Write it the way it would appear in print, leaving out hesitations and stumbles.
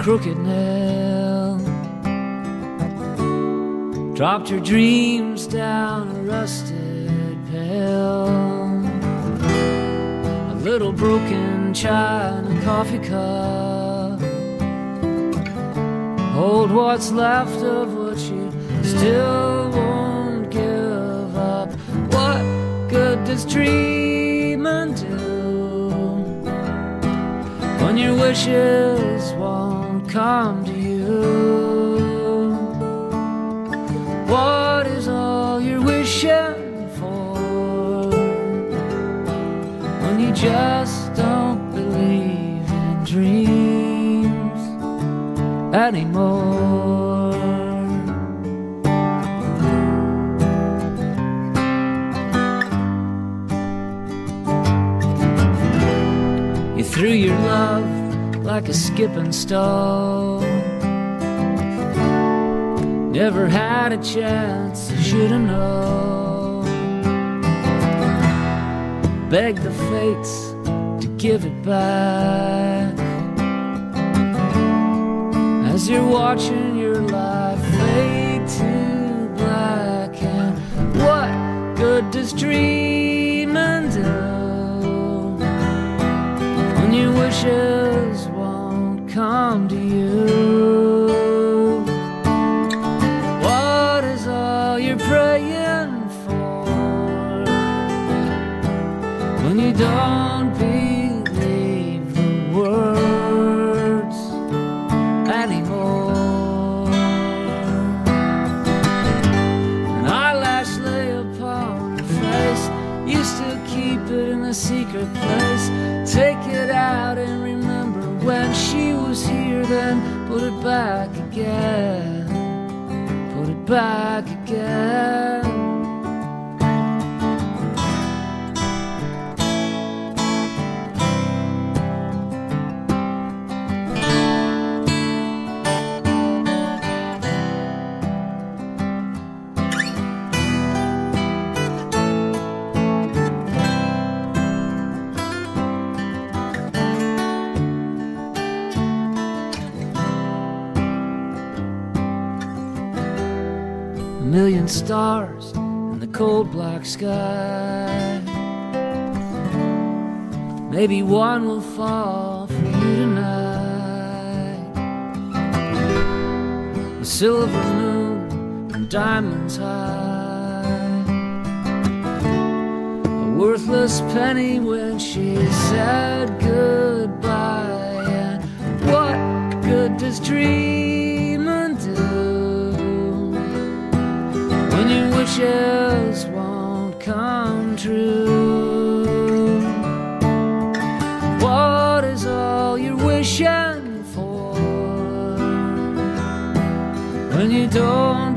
crooked nail, dropped your dreams down a rusted pail. A little broken china coffee cup, hold what's left of what you still won't give up. What good does dreaming do when your wishes won't come to you? What is all you're wishing for when you just don't believe in dreams anymore? You threw your love like a skipping stone, never had a chance, you should've known. Begged the fates to give it back as you're watching your life fade to black. And what good does dreaming do when your wishes won't come to you? What is all you're praying for when you don't believe the words anymore? An eyelash lay upon your face, you still keep it in a secret place. Take it out and remember when she was here, then put it back again, put it back again. A million stars in the cold black sky, maybe one will fall for you tonight. A silver moon and diamonds high, a worthless penny when she said goodbye. And what good does dreaming do when your wishes won't come true? What is all you're wishing for when you don't